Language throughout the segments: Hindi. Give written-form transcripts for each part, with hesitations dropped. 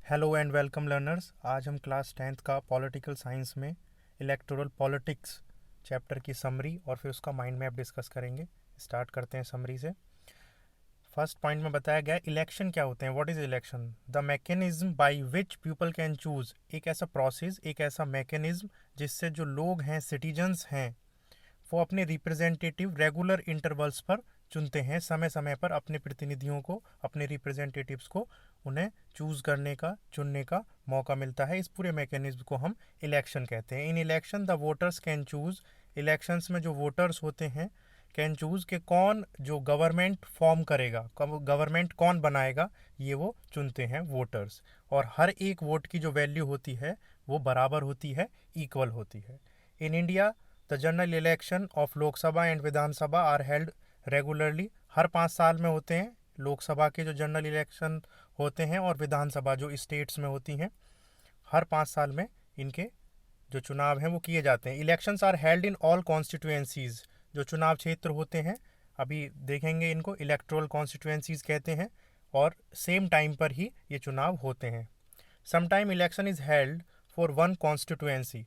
Hello and welcome learners. आज हम क्लास 10th का पॉलिटिकल साइंस में इलेक्टोरल पॉलिटिक्स चैप्टर की समरी और फिर उसका माइंड मैप डिस्कस करेंगे। स्टार्ट करते हैं समरी से। फर्स्ट पॉइंट में बताया गया इलेक्शन क्या होते हैं। What is election? The mechanism by which people can choose. एक ऐसा प्रोसेस, एक ऐसा मैकेनिज्म जिससे जो लोग हैं, सिटीजन्स हैं, वो अपने रिप्रेजेंटेटिव रेगुलर इंटरवल्स पर चुनते हैं। समय समय पर अपने प्रतिनिधियों को, अपने रिप्रेजेंटेटिव्स को उन्हें चूज करने का, चुनने का मौका मिलता है। इस पूरे मैकेनिज्म को हम इलेक्शन कहते हैं। In election the voters can choose. Elections में जो वोटर्स होते हैं कैन चूज के कौन जो गवर्नमेंट फॉर्म करेगा, गवर्नमेंट कौन बनाएगा, ये वो चुनते हैं वोटर्स। और हर एक वोट की जो वैल्यू होती है वो बराबर होती है, इक्वल होती है। In India the general election of Lok Sabha and Vidhan Sabha are held regularly. हर 5 साल में होते हैं लोकसभा के जो जनरल इलेक्शन होते हैं, और विधानसभा जो स्टेट्स में होती हैं, हर 5 साल में इनके जो चुनाव हैं वो किए जाते हैं। Elections are held in all constituencies. जो चुनाव क्षेत्र होते हैं, अभी देखेंगे, इनको इलेक्ट्रोल कॉन्स्टिट्यूएंसीज कहते हैं, और सेम टाइम पर ही ये चुनाव होते हैं। Sometime election is held for one constituency.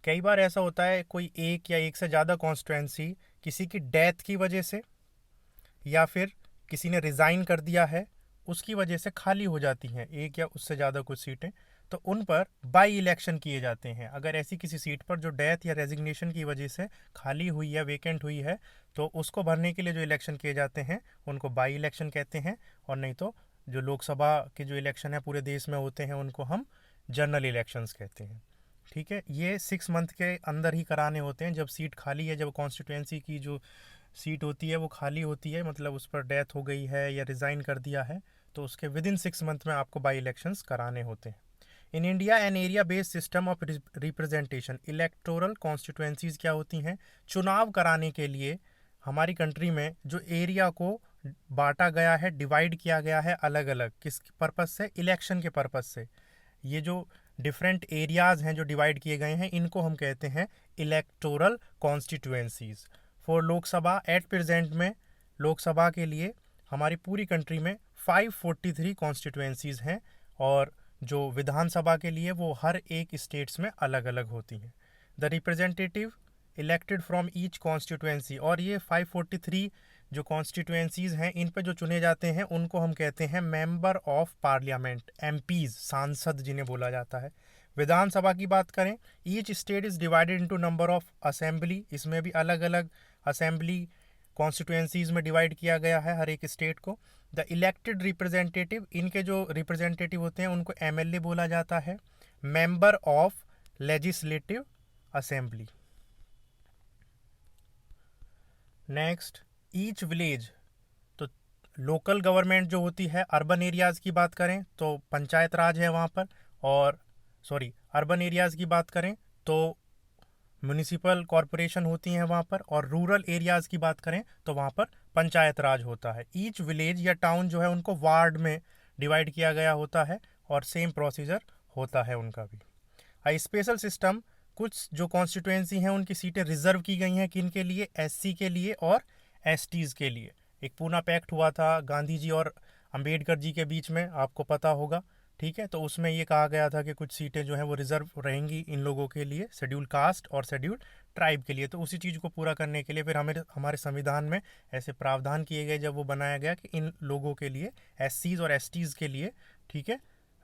कई बार ऐसा होता है कोई एक या एक से ज़्यादा कॉन्स्टिट्यूएंसी किसी की डेथ की वजह से या फिर किसी ने रिज़ाइन कर दिया है उसकी वजह से खाली हो जाती हैं, एक या उससे ज़्यादा कुछ सीटें, तो उन पर बाई इलेक्शन किए जाते हैं। अगर ऐसी किसी सीट पर जो डेथ या रेजिग्नेशन की वजह से खाली हुई या वेकेंट हुई है, तो उसको भरने के लिए जो इलेक्शन किए जाते हैं उनको बाई इलेक्शन कहते हैं। और नहीं तो जो लोकसभा के जो इलेक्शन है पूरे देश में होते हैं उनको हम जनरल इलेक्शंस कहते हैं। ठीक है, ये 6 मंथ के अंदर ही कराने होते हैं। जब सीट खाली है, जब कॉन्स्टिट्यूएंसी की जो सीट होती है वो खाली होती है, मतलब उस पर डेथ हो गई है या रिज़ाइन कर दिया है, तो उसके विद इन 6 मंथ में आपको बाई इलेक्शंस कराने होते हैं। In India an area based system of representation. Electoral constituencies क्या होती हैं? चुनाव कराने के लिए हमारी कंट्री में जो एरिया को बांटा गया है, डिवाइड किया गया है अलग अलग, किस पर्पज़ से? इलेक्शन के पर्पज़ से। ये जो डिफरेंट एरियाज हैं जो डिवाइड किए गए हैं, इनको हम कहते हैं electoral constituencies. For Lok Sabha at present में, लोकसभा के लिए हमारी पूरी कंट्री में 543 कॉन्स्टिट्यूएंसीज हैं, और जो विधानसभा के लिए वो हर एक स्टेट्स में अलग अलग होती हैं। The representative elected from each constituency. और ये 543 जो कॉन्स्टिट्यूएंसीज हैं, इन पे जो चुने जाते हैं उनको हम कहते हैं मेंबर ऑफ पार्लियामेंट, एमपीज, सांसद जिन्हें बोला जाता है। विधानसभा की बात करें, each state is divided into number of assembly. इसमें भी अलग अलग असेंबली कॉन्स्टिट्यूएंसीज में डिवाइड किया गया है हर एक स्टेट को। द इलेक्टेड रिप्रेजेंटेटिव, इनके जो रिप्रेजेंटेटिव होते हैं उनको एमएलए बोला जाता है। Member of legislative assembly. Next, each village. तो लोकल गवर्नमेंट जो होती है, अर्बन एरियाज़ की बात करें तो पंचायत राज है वहाँ पर, और अर्बन एरियाज़ की बात करें तो म्यूनिसिपल कॉरपोरेशन होती हैं वहाँ पर, और रूरल एरियाज़ की बात करें तो वहाँ पर पंचायत राज होता है। ईच विलेज या टाउन जो है उनको वार्ड में डिवाइड किया गया होता है, और सेम प्रोसीजर होता है उनका भी। आ स्पेशल सिस्टम, कुछ जो कॉन्स्टिट्यूएंसी हैं उनकी सीटें रिजर्व की गई हैं, किन के लिए? एससी के लिए और एसटीज़ के लिए। एक पूना पैक्ट हुआ था गांधी जी और अंबेडकर जी के बीच में, आपको पता होगा। ठीक है, तो उसमें ये कहा गया था कि कुछ सीटें जो हैं वो रिजर्व रहेंगी इन लोगों के लिए, शेड्यूल कास्ट और शेड्यूल ट्राइब के लिए। तो उसी चीज़ को पूरा करने के लिए फिर हमारे संविधान में ऐसे प्रावधान किए गए जब वो बनाया गया कि इन लोगों के लिए, एससीज़ और एसटीज़ के लिए, ठीक है,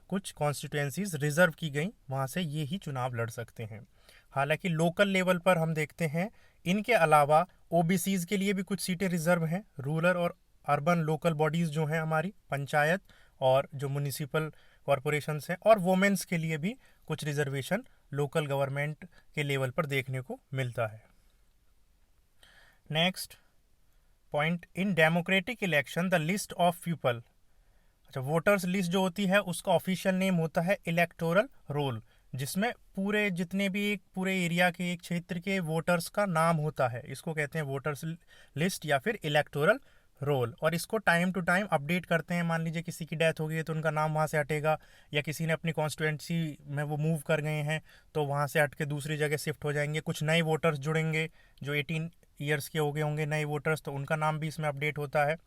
कुछ कॉन्स्टिट्यूएंसीज रिजर्व की गई, वहाँ से ये ही चुनाव लड़ सकते हैं। हालांकि लोकल लेवल पर हम देखते हैं इनके अलावा ओबीसीज के लिए भी कुछ सीटें रिजर्व हैं। रूरल और अर्बन लोकल बॉडीज़ जो हैं हमारी, पंचायत और जो म्यूनिसिपल कॉरपोरेशंस हैं, और वोमेंस के लिए भी कुछ रिजर्वेशन लोकल गवर्नमेंट के लेवल पर देखने को मिलता है। Next point, in democratic election the list of people. अच्छा, वोटर्स लिस्ट जो होती है उसका ऑफिशियल नेम होता है इलेक्टोरल रोल, जिसमें पूरे जितने भी एक पूरे एरिया के, एक क्षेत्र के वोटर्स का नाम होता है, इसको कहते हैं वोटर्स लिस्ट या फिर इलेक्टोरल रोल। और इसको टाइम टू टाइम अपडेट करते हैं। मान लीजिए किसी की डेथ हो गई है तो उनका नाम वहाँ से हटेगा, या किसी ने अपनी कॉन्स्टिट्यूंसी में वो मूव कर गए हैं तो वहाँ से हट के दूसरी जगह शिफ्ट हो जाएंगे। कुछ नए वोटर्स जुड़ेंगे जो 18 ईयर्स के हो गए होंगे नए वोटर्स, तो उनका नाम भी इसमें अपडेट होता है।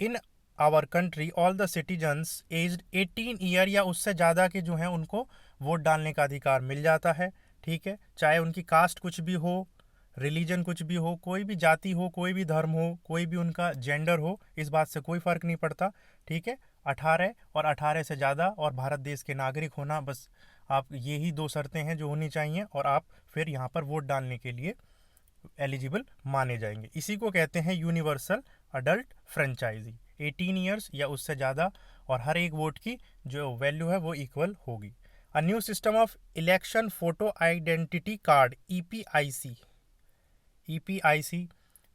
In our country all the citizens aged 18 year या उससे ज़्यादा के जो हैं उनको वोट डालने का अधिकार मिल जाता है। ठीक है, चाहे उनकी कास्ट कुछ भी हो, रिलीजन कुछ भी हो, कोई भी जाति हो, कोई भी धर्म हो, कोई भी उनका जेंडर हो, इस बात से कोई फ़र्क नहीं पड़ता। ठीक है, 18 और 18 से ज़्यादा और भारत देश के नागरिक होना, बस आप यही दो शर्तें हैं जो होनी चाहिए और आप फिर यहाँ पर वोट डालने के लिए एलिजिबल माने जाएंगे। इसी को कहते हैं यूनिवर्सल अडल्ट फ्रेंचाइजी। 18 ईयर्स या उससे ज़्यादा और हर एक वोट की जो वैल्यू है वो इक्वल होगी। A new system of election photo identity card EPIC. EPIC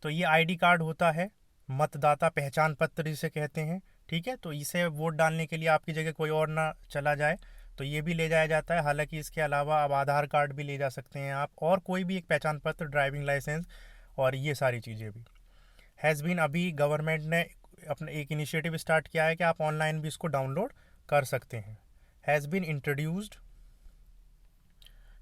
तो ये आईडी कार्ड होता है, मतदाता पहचान पत्र जिसे कहते हैं। ठीक है, तो इसे वोट डालने के लिए आपकी जगह कोई और ना चला जाए तो ये भी ले जाया जाता है। हालांकि इसके अलावा अब आधार कार्ड भी ले जा सकते हैं आप, और कोई भी एक पहचान पत्र, ड्राइविंग लाइसेंस और ये सारी चीज़ें भी। हैज़ बीन, अभी गवर्नमेंट ने अपना एक इनिशिएटिव स्टार्ट किया है कि आप ऑनलाइन भी इसको डाउनलोड कर सकते हैं। Has been introduced,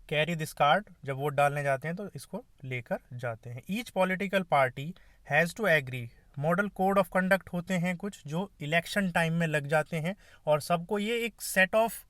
carry this card, जब वोट डालने जाते हैं तो इसको लेकर जाते हैं। Each political party has to agree, model code of conduct होते हैं कुछ जो इलेक्शन टाइम में लग जाते हैं और सबको ये एक set of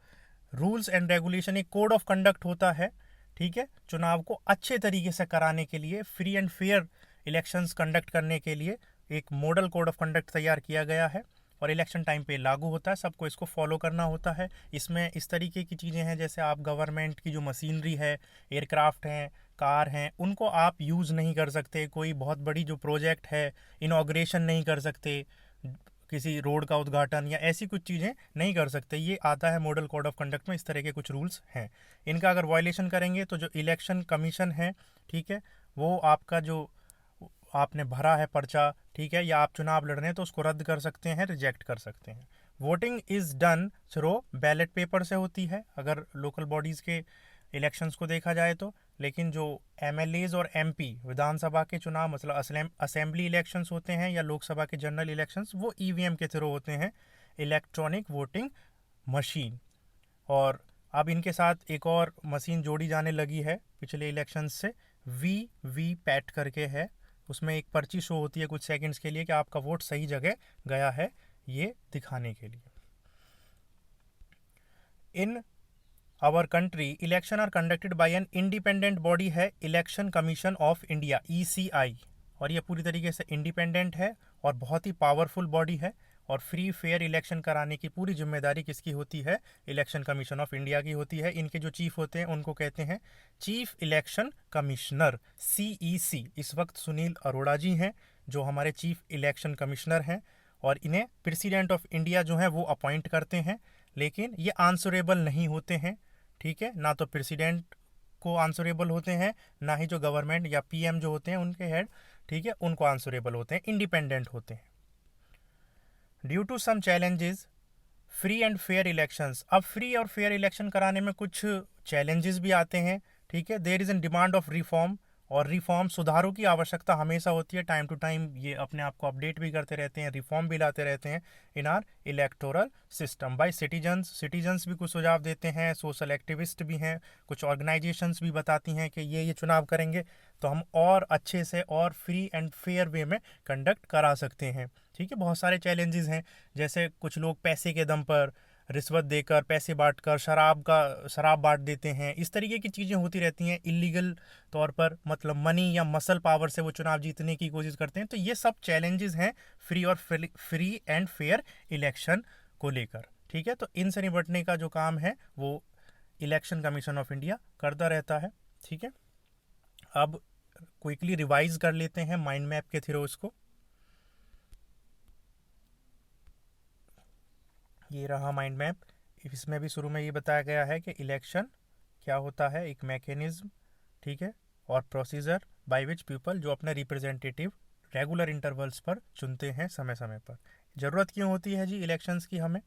rules and regulation, एक कोड ऑफ कंडक्ट होता है। ठीक है, चुनाव को अच्छे तरीके से कराने के लिए, free and fair elections conduct करने के लिए एक मॉडल कोड ऑफ कंडक्ट तैयार किया गया है और इलेक्शन टाइम पे लागू होता है। सबको इसको फॉलो करना होता है। इसमें इस तरीके की चीज़ें हैं जैसे आप गवर्नमेंट की जो मशीनरी है, एयरक्राफ्ट हैं, कार हैं, उनको आप यूज़ नहीं कर सकते। कोई बहुत बड़ी जो प्रोजेक्ट है, इनॉग्रेशन नहीं कर सकते, किसी रोड का उद्घाटन या ऐसी कुछ चीज़ें नहीं कर सकते। ये आता है मॉडल कोड ऑफ कंडक्ट में, इस तरह के कुछ रूल्स हैं। इनका अगर वायलेशन करेंगे तो जो इलेक्शन कमीशन है, ठीक है, वो आपका जो आपने भरा है पर्चा, ठीक है, या आप चुनाव लड़ रहे हैं तो उसको रद्द कर सकते हैं, रिजेक्ट कर सकते हैं। Voting is done through ballot paper से होती है अगर लोकल बॉडीज़ के इलेक्शंस को देखा जाए तो। लेकिन जो एमएलएज और एमपी विधानसभा के चुनाव, मतलब असेंबली इलेक्शंस होते हैं या लोकसभा के जनरल इलेक्शंस, वो ईवीएम के थ्रू होते हैं, इलेक्ट्रॉनिक वोटिंग मशीन। और अब इनके साथ एक और मशीन जोड़ी जाने लगी है पिछले इलेक्शंस से, वी पैट करके है। उसमें एक पर्ची शो होती है कुछ सेकंड्स के लिए कि आपका वोट सही जगह गया है, ये दिखाने के लिए। In our country election are conducted by an independent body है, election commission of India, ECI. और ये पूरी तरीके से इंडिपेंडेंट है और बहुत ही पावरफुल बॉडी है। और फ्री फेयर इलेक्शन कराने की पूरी जिम्मेदारी किसकी होती है? इलेक्शन कमीशन ऑफ इंडिया की होती है। इनके जो चीफ होते हैं उनको कहते हैं चीफ इलेक्शन कमिश्नर, सीईसी। इस वक्त सुनील अरोड़ा जी हैं जो हमारे चीफ इलेक्शन कमिश्नर हैं, और इन्हें प्रेसिडेंट ऑफ इंडिया जो है वो अपॉइंट करते हैं। लेकिन ये आंसरेबल नहीं होते हैं। ठीक है, ना तो प्रेसिडेंट को आंसरेबल होते हैं, ना ही जो गवर्नमेंट या पीएम जो होते हैं उनके हेड, ठीक है, उनको आंसरेबल होते हैं, इंडिपेंडेंट होते हैं। Due to some challenges free and fair elections, अब फ्री और फेयर इलेक्शन कराने में कुछ चैलेंजेस भी आते हैं। ठीक है, there is an demand of reform, और रिफॉर्म, सुधारों की आवश्यकता हमेशा होती है। टाइम टू टाइम ये अपने आप को अपडेट भी करते रहते हैं, रिफॉर्म भी लाते रहते हैं इन are electoral system by citizens. Citizens भी कुछ सुझाव देते हैं, सोशल एक्टिविस्ट भी हैं, कुछ ऑर्गेनाइजेशंस भी बताती हैं कि ये चुनाव करेंगे तो हम और अच्छे से और फ्री एंड फेयर वे में कंडक्ट करा सकते हैं। ठीक है, बहुत सारे चैलेंजेस हैं, जैसे कुछ लोग पैसे के दम पर, रिश्वत देकर, पैसे बांटकर शराब बांट देते हैं। इस तरीके की चीज़ें होती रहती हैं इलीगल तौर पर, मतलब मनी या मसल पावर से वो चुनाव जीतने की कोशिश करते हैं। तो ये सब चैलेंजेस हैं फ्री एंड फेयर इलेक्शन को लेकर। ठीक है, तो इनसे निपटने का जो काम है वो इलेक्शन कमीशन ऑफ इंडिया करता रहता है। ठीक है, अब क्विकली रिवाइज कर लेते हैं माइंड मैप के थ्रू इसको। ये रहा माइंड मैप। इसमें भी शुरू में ये बताया गया है कि इलेक्शन क्या होता है, एक मैकेनिज्म, ठीक है, और प्रोसीजर बाय विच पीपल, जो अपने रिप्रेजेंटेटिव रेगुलर इंटरवल्स पर चुनते हैं समय समय पर। ज़रूरत क्यों होती है जी इलेक्शंस की हमें?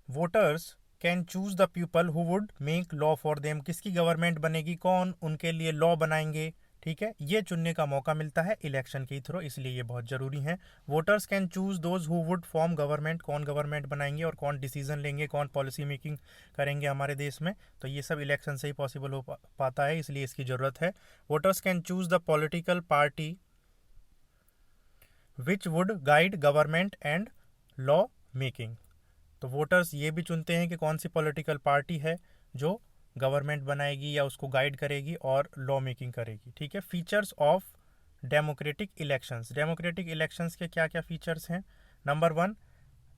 Voters can choose the people who would make law for them, किसकी गवर्नमेंट बनेगी, कौन उनके लिए लॉ बनाएंगे, ठीक है, ये चुनने का मौका मिलता है इलेक्शन के थ्रू, इसलिए ये बहुत ज़रूरी है। Voters can choose those who would form government, कौन गवर्नमेंट बनाएंगे और कौन डिसीजन लेंगे, कौन पॉलिसी मेकिंग करेंगे हमारे देश में, तो ये सब इलेक्शन से ही पॉसिबल हो पाता है, इसलिए इसकी ज़रूरत है। Voters can choose the political party which would guide government and law making. तो वोटर्स ये भी चुनते हैं कि कौन सी पॉलिटिकल पार्टी है जो गवर्नमेंट बनाएगी या उसको गाइड करेगी और लॉ मेकिंग करेगी। ठीक है। Features of democratic elections. Democratic elections के क्या क्या फीचर्स हैं? नंबर 1,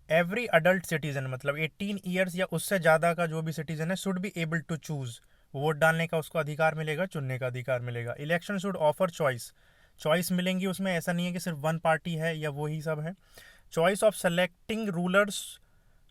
एवरी अडल्ट सिटीजन, मतलब 18 ईयर्स या उससे ज़्यादा का जो भी सिटीजन है, should be able to choose. Vote डालने का उसको अधिकार मिलेगा, चुनने का अधिकार मिलेगा। Election should offer choice. Choice मिलेंगी उसमें, ऐसा नहीं है कि सिर्फ वन पार्टी है या वही सब है। Choice of selecting rulers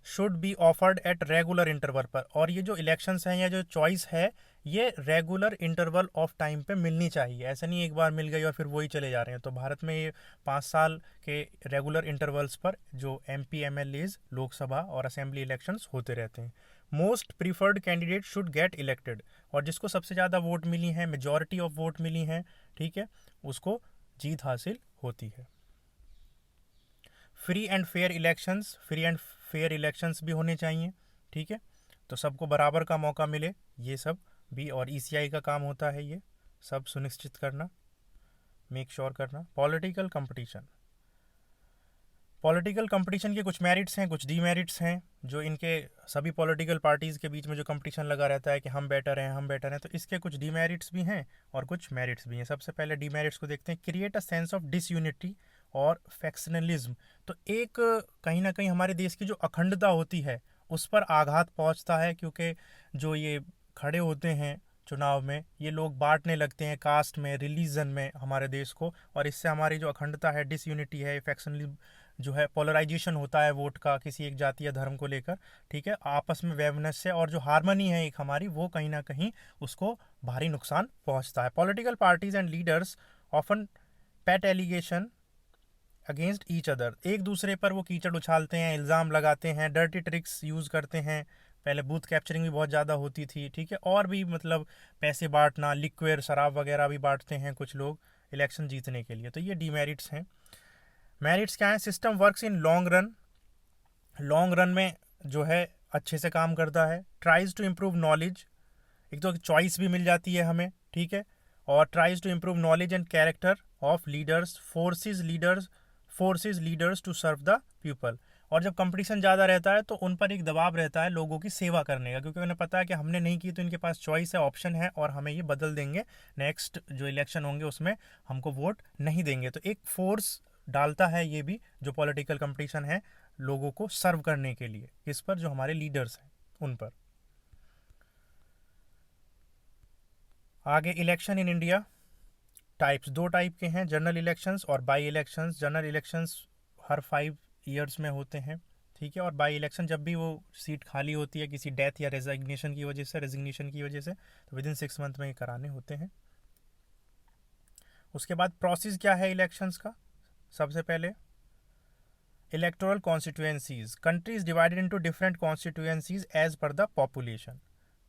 should be offered at regular interval पर। और ये जो इलेक्शंस हैं या जो चॉइस है, ये रेगुलर इंटरवल ऑफ टाइम पे मिलनी चाहिए। ऐसा नहीं एक बार मिल गई और फिर वही चले जा रहे हैं। तो भारत में ये 5 साल के रेगुलर इंटरवल्स पर जो MP MLAs लोकसभा और असेंबली इलेक्शंस होते रहते हैं। Most preferred candidate should get elected. और जिसको सबसे ज़्यादा वोट मिली हैं, मेजॉरिटी ऑफ वोट मिली हैं, ठीक है, उसको जीत हासिल होती है। Free and fair elections, free and fair elections भी होने चाहिए। ठीक है, तो सबको बराबर का मौका मिले, ये सब भी। और ECI का काम होता है ये सब सुनिश्चित करना, मेक श्योर करना। Political competition. पॉलिटिकल कंपटीशन के कुछ मेरिट्स हैं, कुछ डीमेरिट्स हैं। जो इनके सभी पॉलिटिकल पार्टीज़ के बीच में जो कंपटीशन लगा रहता है कि हम बेटर हैं, हम बेटर हैं, तो इसके कुछ डीमेरिट्स भी हैं और कुछ मेरिट्स भी हैं। सबसे पहले डीमेरिट्स को देखते हैं। Create a sense of disunity और फैक्शनलिज्म। तो एक कहीं ना कहीं हमारे देश की जो अखंडता होती है उस पर आघात पहुंचता है, क्योंकि जो ये खड़े होते हैं चुनाव में, ये लोग बांटने लगते हैं कास्ट में, रिलीजन में हमारे देश को, और इससे हमारी जो अखंडता है, डिसयूनिटी है, फैक्शनलिज्म जो है, पोलराइजेशन होता है वोट का किसी एक जाति या धर्म को लेकर। ठीक है, आपस में वैमनस्य और जो हारमनी है एक हमारी, वो कहीं ना कहीं उसको भारी नुकसान पहुंचता है। Political parties and leaders often put allegation against each other. एक दूसरे पर वो कीचड़ उछालते हैं, इल्ज़ाम लगाते हैं, डर्टी ट्रिक्स यूज़ करते हैं। पहले बूथ कैप्चरिंग भी बहुत ज़्यादा होती थी। ठीक है, और भी मतलब पैसे बांटना, लिक्विड शराब वगैरह भी बांटते हैं कुछ लोग इलेक्शन जीतने के लिए। तो ये डीमेरिट्स हैं। मेरिट्स क्या है? System works in long run. Long run में जो है अच्छे से काम करता है। Tries to improve knowledge. एक तो चॉइस भी मिल जाती है हमें, ठीक है, और tries to improve knowledge and character of leaders. Forces leaders to serve the people. और जब कंपटीशन ज़्यादा रहता है तो उन पर एक दबाव रहता है लोगों की सेवा करने का, क्योंकि उन्हें पता है कि हमने नहीं की तो इनके पास चॉइस है, ऑप्शन है, और हमें ये बदल देंगे, नेक्स्ट जो इलेक्शन होंगे उसमें हमको वोट नहीं देंगे। तो एक फोर्स डालता है ये भी, जो पॉलिटिकल कंपटीशन है, लोगों को सर्व करने के लिए, इस पर जो हमारे लीडर्स हैं उन पर। आगे election in India types, 2 type के हैं, जनरल इलेक्शंस और by elections. General elections her 5 years में होते हैं, ठीक है, और बाई इलेक्शन जब भी वो सीट खाली होती है किसी डेथ या रेजिग्नेशन की वजह से, तो विदिन 6 मंथ में ये कराने होते हैं। उसके बाद प्रोसेस क्या है इलेक्शंस का? सबसे पहले electoral constituencies. Country is divided into different constituencies as per the population.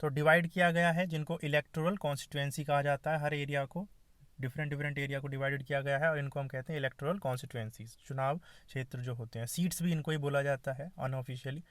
तो डिवाइड किया गया है, जिनको इलेक्टोरल कॉन्स्टिट्यूएंसी कहा जाता है। हर एरिया को डिफरेंट एरिया को डिवाइडेड किया गया है और इनको हम कहते हैं इलेक्टोरल कॉन्स्टिट्यूएंसीज, चुनाव क्षेत्र जो होते हैं। सीट्स भी इनको ही बोला जाता है अनऑफिशियली।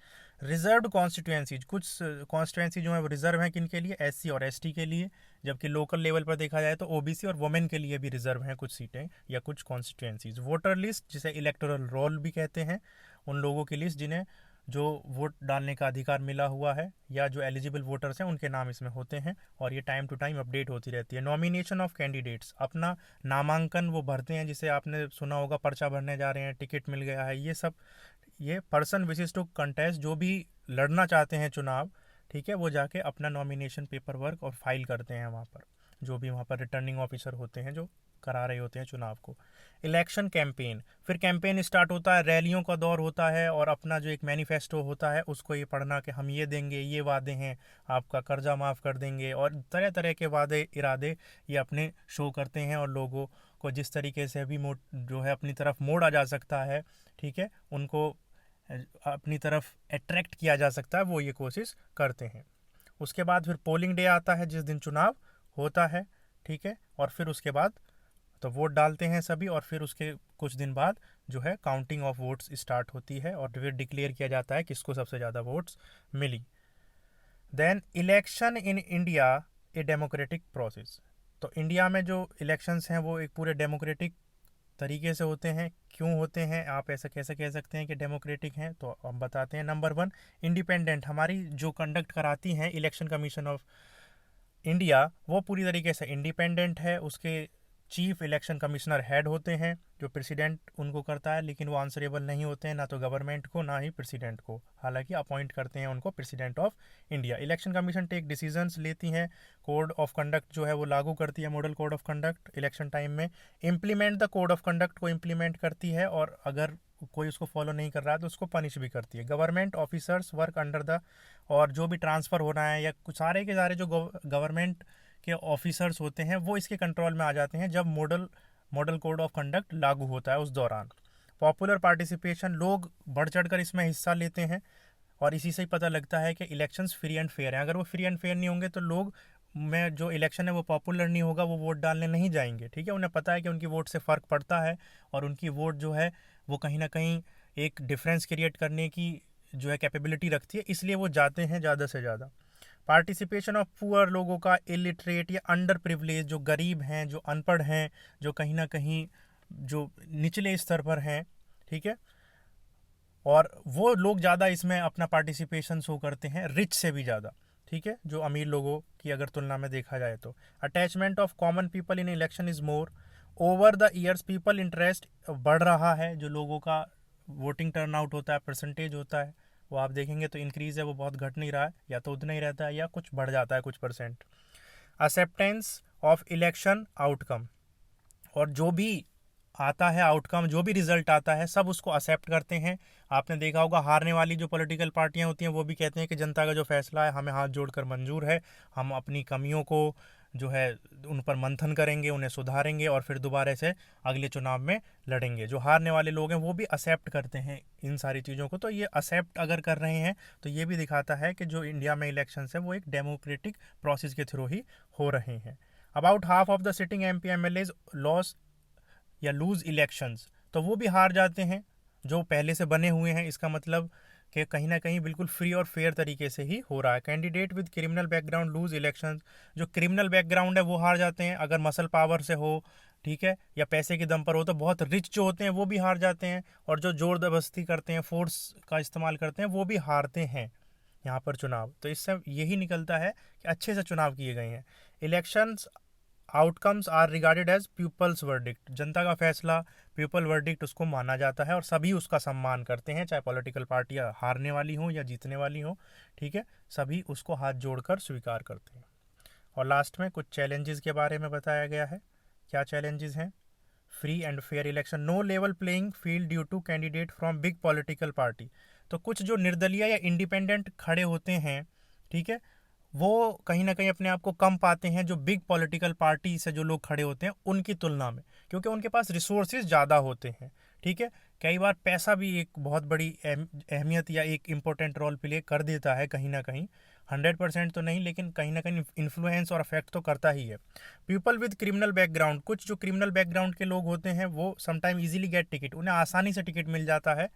रिजर्व्ड कॉन्स्टिट्यूएंसीज, कुछ कॉन्स्टिट्यूएंसी जो है वो रिजर्व है, किन के लिए? SC और ST के लिए। जबकि लोकल लेवल पर देखा जाए तो OBC और वुमेन के लिए भी रिजर्व हैं कुछ सीटें या कुछ कॉन्स्टिट्यूएंसीज। वोटर लिस्ट, जिसे इलेक्टोरल रोल भी कहते हैं, उन लोगों की लिस्ट जिन्हें जो वोट डालने का अधिकार मिला हुआ है या जो एलिजिबल वोटर्स हैं उनके नाम इसमें होते हैं, और ये टाइम टू टाइम अपडेट होती रहती है। नॉमिनेशन ऑफ कैंडिडेट्स, अपना नामांकन वो भरते हैं, जिसे आपने सुना होगा पर्चा भरने जा रहे हैं, टिकट मिल गया है, ये सब। ये पर्सन विशेष टू कंटेस्ट, जो भी लड़ना चाहते हैं चुनाव, ठीक है, वो जाके अपना नॉमिनेशन पेपर वर्क और फाइल करते हैं वहाँ पर, जो भी वहाँ पर रिटर्निंग ऑफिसर होते हैं जो करा रहे होते हैं चुनाव को। इलेक्शन कैंपेन, फिर कैंपेन स्टार्ट होता है, रैलियों का दौर होता है, और अपना जो एक मैनिफेस्टो होता है उसको ये पढ़ना कि हम ये देंगे, ये वादे हैं, आपका कर्जा माफ़ कर देंगे, और तरह तरह के वादे इरादे ये अपने शो करते हैं। और लोगों को जिस तरीके से भी जो है अपनी तरफ मोड़ा जा सकता है, ठीक है, उनको अपनी तरफ अट्रैक्ट किया जा सकता है, वो ये कोशिश करते हैं। उसके बाद फिर पोलिंग डे आता है जिस दिन चुनाव होता है, ठीक है, और फिर उसके बाद तो वोट डालते हैं सभी, और फिर उसके कुछ दिन बाद जो है काउंटिंग ऑफ वोट्स स्टार्ट होती है और फिर डिक्लेयर किया जाता है किसको सबसे ज़्यादा वोट्स मिली। Then election in India a democratic process. तो इंडिया में जो इलेक्शंस हैं वो एक पूरे डेमोक्रेटिक तरीके से होते हैं, क्यों होते हैं, आप ऐसा कैसे कह सकते हैं कि डेमोक्रेटिक हैं, तो हम बताते हैं। Number 1, independent. हमारी जो कंडक्ट कराती हैं इलेक्शन कमीशन ऑफ इंडिया, वो पूरी तरीके से इंडिपेंडेंट है। उसके चीफ इलेक्शन कमिश्नर हेड होते हैं, जो प्रेसिडेंट उनको करता है, लेकिन वो आंसरेबल नहीं होते हैं ना तो गवर्नमेंट को ना ही प्रेसिडेंट को, हालांकि अपॉइंट करते हैं उनको president of India. Election commission take decisions लेती हैं, कोड ऑफ कंडक्ट जो है वो लागू करती है, model code of conduct election time में, implement the code of conduct को इम्प्लीमेंट करती है, और अगर कोई उसको फॉलो नहीं कर रहा है तो उसको पनिश भी करती है। Government officers work under the, और जो भी ट्रांसफ़र हो रहा है या कुछ सारे के सारे जो गवर्नमेंट के ऑफिसर्स होते हैं वो इसके कंट्रोल में आ जाते हैं जब मॉडल कोड ऑफ कंडक्ट लागू होता है उस दौरान। पॉपुलर पार्टिसिपेशन, लोग बढ़ चढ़ कर इसमें हिस्सा लेते हैं, और इसी से ही पता लगता है कि इलेक्शंस फ्री एंड फेयर हैं। अगर वो फ्री एंड फेयर नहीं होंगे तो लोग में जो इलेक्शन है वो पॉपुलर नहीं होगा, वो वोट डालने नहीं जाएंगे। ठीक है, उन्हें पता है कि उनकी वोट से फ़र्क पड़ता है, और उनकी वोट जो है वो कहीं ना कहीं एक डिफरेंस क्रिएट करने की जो है कैपेबिलिटी रखती है, इसलिए वो जाते हैं ज़्यादा से ज़्यादा। पार्टिसिपेशन ऑफ पुअर, लोगों का, इलिटरेट या अंडर प्रिविलेज, जो गरीब हैं, जो अनपढ़ हैं, जो कहीं ना कहीं जो निचले स्तर पर हैं, ठीक है, और वो लोग ज़्यादा इसमें अपना पार्टिसिपेशन शो करते हैं, रिच से भी ज़्यादा। ठीक है, जो अमीर लोगों की अगर तुलना में देखा जाए तो। Attachment of common people in election is more, over the years people interest बढ़ रहा है, जो लोगों का वोटिंग टर्नआउट होता है, परसेंटेज होता है, वो आप देखेंगे तो इंक्रीज़ है, वो बहुत घट नहीं रहा है, या तो उतना ही रहता है या कुछ बढ़ जाता है कुछ percent. Acceptance of election outcome, और जो भी आता है आउटकम, जो भी रिजल्ट आता है सब उसको एक्सेप्ट करते हैं। आपने देखा होगा हारने वाली जो पॉलिटिकल पार्टियां होती हैं वो भी कहते हैं कि जनता का जो फैसला है हमें हाथ जोड़कर मंजूर है, हम अपनी कमियों को जो है उन पर मंथन करेंगे, उन्हें सुधारेंगे, और फिर दोबारा से अगले चुनाव में लड़ेंगे। जो हारने वाले लोग हैं वो भी एक्सेप्ट करते हैं इन सारी चीज़ों को। तो ये एक्सेप्ट अगर कर रहे हैं तो ये भी दिखाता है कि जो इंडिया में इलेक्शंस है वो एक डेमोक्रेटिक प्रोसेस के थ्रू ही हो रहे हैं। About half of the sitting MP MLAs loss या लूज इलेक्शंस, तो वो भी हार जाते हैं जो पहले से बने हुए हैं। इसका मतलब कि कहीं ना कहीं बिल्कुल फ्री और फेयर तरीके से ही हो रहा है। Candidate with criminal background lose elections, जो क्रिमिनल बैकग्राउंड है वो हार जाते हैं अगर मसल पावर से हो, ठीक है, या पैसे के दम पर हो। तो बहुत रिच जो होते हैं वो भी हार जाते हैं, और जो जोर जबरदस्ती करते हैं, फोर्स का इस्तेमाल करते हैं, वो भी हारते हैं यहाँ पर चुनाव। तो इससे यही निकलता है कि अच्छे से चुनाव किए गए हैं। Elections outcomes are regarded as people's verdict, जनता का फैसला, पीपल वर्डिक्ट उसको माना जाता है, और सभी उसका सम्मान करते हैं, चाहे पॉलिटिकल पार्टियां हारने वाली हों या जीतने वाली हों। ठीक है, सभी उसको हाथ जोड़कर स्वीकार करते हैं। और लास्ट में कुछ चैलेंजेस के बारे में बताया गया है। क्या चैलेंजेस हैं? Free and fair election, no level playing field due to candidate from big political party, तो कुछ जो निर्दलीय या इंडिपेंडेंट खड़े होते हैं, ठीक है, वो कहीं ना कहीं अपने आप को कम पाते हैं जो बिग पॉलिटिकल पार्टी से जो लोग खड़े होते हैं उनकी तुलना में, क्योंकि उनके पास रिसोर्सेज ज़्यादा होते हैं। ठीक है, कई बार पैसा भी एक बहुत बड़ी अहमियत या एक इम्पोर्टेंट रोल प्ले कर देता है कहीं ना कहीं, 100% तो नहीं, लेकिन कहीं ना कहीं इन्फ्लुएंस और अफेक्ट तो करता ही है। पीपल विद क्रिमिनल बैकग्राउंड, कुछ जो क्रिमिनल बैकग्राउंड के लोग होते हैं वो समटाइम इजीली गेट टिकट, उन्हें आसानी से टिकट मिल जाता है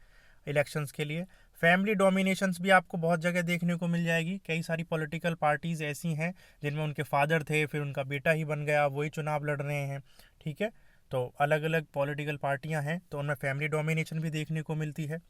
इलेक्शंस के लिए। फैमिली डोमिनेशंस भी आपको बहुत जगह देखने को मिल जाएगी। कई सारी पॉलिटिकल पार्टीज़ ऐसी हैं जिनमें उनके फादर थे, फिर उनका बेटा ही बन गया, वही चुनाव लड़ रहे हैं। ठीक है, तो अलग अलग पॉलिटिकल पार्टियां हैं तो उनमें फैमिली डोमिनेशन भी देखने को मिलती है।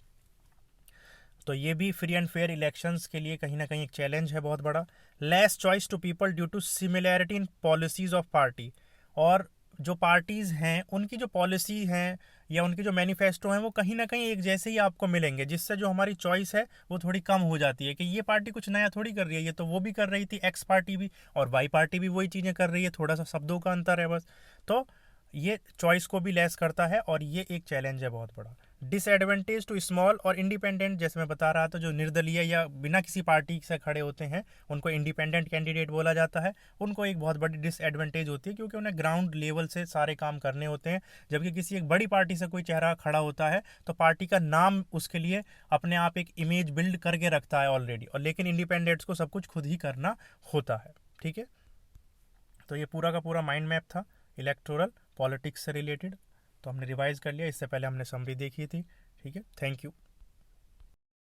तो ये भी फ्री एंड फेयर इलेक्शंस के लिए कहीं ना कहीं एक चैलेंज है बहुत बड़ा। Less choice to people due to similarity in policies of party, और जो पार्टीज़ हैं उनकी जो पॉलिसी हैं या उनके जो मैनिफेस्टो हैं वो कहीं ना कहीं एक जैसे ही आपको मिलेंगे, जिससे जो हमारी चॉइस है वो थोड़ी कम हो जाती है कि ये पार्टी कुछ नया थोड़ी कर रही है, ये तो वो भी कर रही थी, एक्स पार्टी भी, और वाई पार्टी भी वही चीज़ें कर रही है, थोड़ा सा शब्दों का अंतर है बस। तो ये चॉइस को भी लेस करता है, और ये एक चैलेंज है बहुत बड़ा। डिसएडवांटेज टू स्मॉल और इंडिपेंडेंट, जैसे मैं बता रहा था, जो निर्दलीय या बिना किसी पार्टी से खड़े होते हैं उनको इंडिपेंडेंट कैंडिडेट बोला जाता है। उनको एक बहुत बड़ी डिसएडवांटेज होती है क्योंकि उन्हें ग्राउंड लेवल से सारे काम करने होते हैं, जबकि किसी एक बड़ी पार्टी से कोई चेहरा खड़ा होता है तो पार्टी का नाम उसके लिए अपने आप एक इमेज बिल्ड करके रखता है ऑलरेडी, और लेकिन इंडिपेंडेंट्स को सब कुछ खुद ही करना होता है। ठीक है, तो ये पूरा का पूरा माइंड मैप था इलेक्टोरल पॉलिटिक्स से रिलेटेड। तो हमने रिवाइज कर लिया, इससे पहले हमने समरी देखी थी। ठीक है, थैंक यू।